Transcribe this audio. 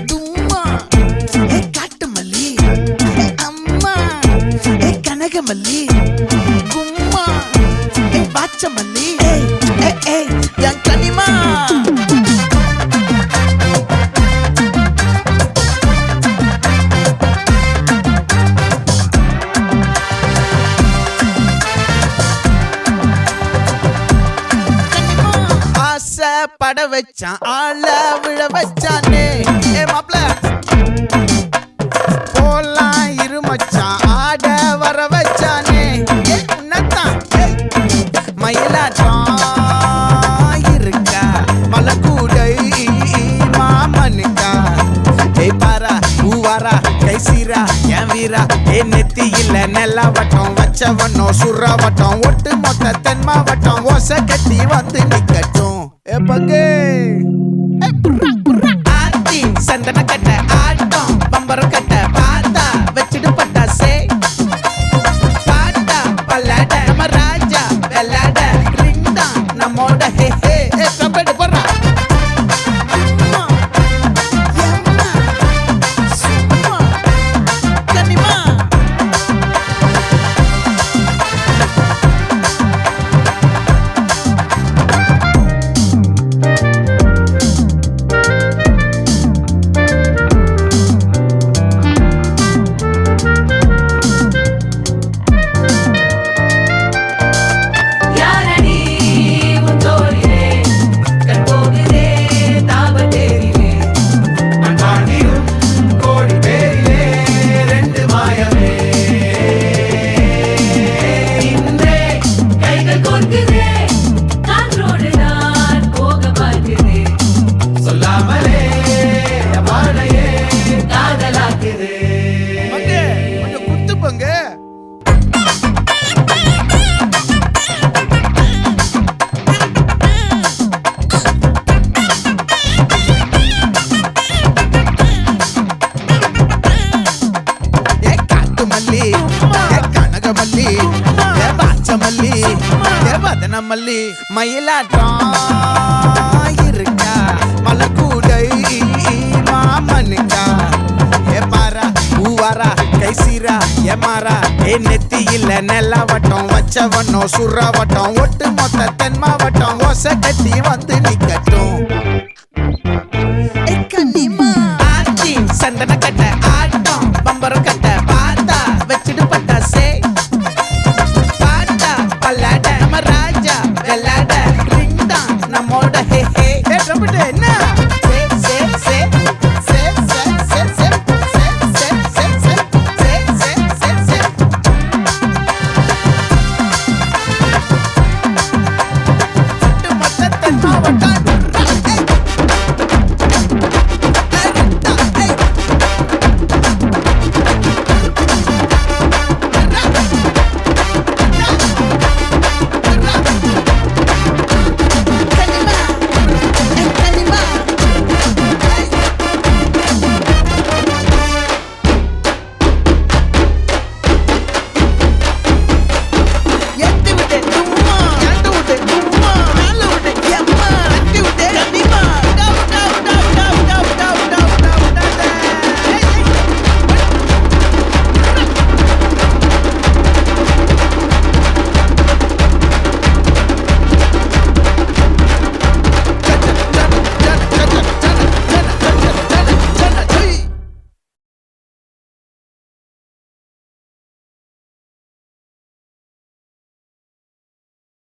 தும்மா ஏ காட்டு மல்லி ஏ அம்மா ஏ கனகமல்லி கும்மா ஏ பாச்ச மல்லி ஏ என் கனிமா பட வச்சான் ஆள விழ வச்சானே ஏ மாப்ள போலாம் இருமச்சான் ஆட வர வச்சானே ஏ உன்னத்தான் மயிலாட்டம் இருக்கா மலக்கூடை மாமனுக்கா ஏய் பாரா பூவாரா கைசீரா என் வீரா ஏ நெத்தி இல்ல நெல்லா வட்டம் வச்சவனோ சுறா வட்டம் ஒட்டு மொத்த தென் மாவட்டம் ஓசை கட்டி வந்து நிக்கட்டும் ஏ பங்கே ஆத்தி சந்தன கட்ட ஆட்டம் பம்பரம் கட்ட பாத்தா வச்சிடு பட்டாசே பாட்டா பல்லாட நம்ம ராஜா வெள்ளாட ரிங் தான் நம்மோட ஹே ஹே ஏ கம்பெடு போறா மல்லி மயிலாட்டம் இருக்கா மலக்கூடை மாமனுக்கா ஏ பாரா பூவாரா கைசீரா ஏ மாறா ஏ நெத்தி இல்ல நெல்லா வட்டம் வச்சவனோ சுறா வட்டம் ஒட்டு மொத்த தென் மாவட்டம் ஓசை கட்டி வந்து நிக்கட்டும் ஆச்சி சந்தன கட்ட ஆட்டம் பம்பரம் கட்ட பாத்தா வச்சிடு பட்டாசே பாட்டா பல்லாட நம்ம ராஜா வெள்ளாட ரிங் தான் நம்மோட ஹே ஹே ஏ ட்ரம்பட் என்ன சே சே சே சே சே சே சே சே சே சே சே சே சே சே மொத்த தென் மாவட்டம்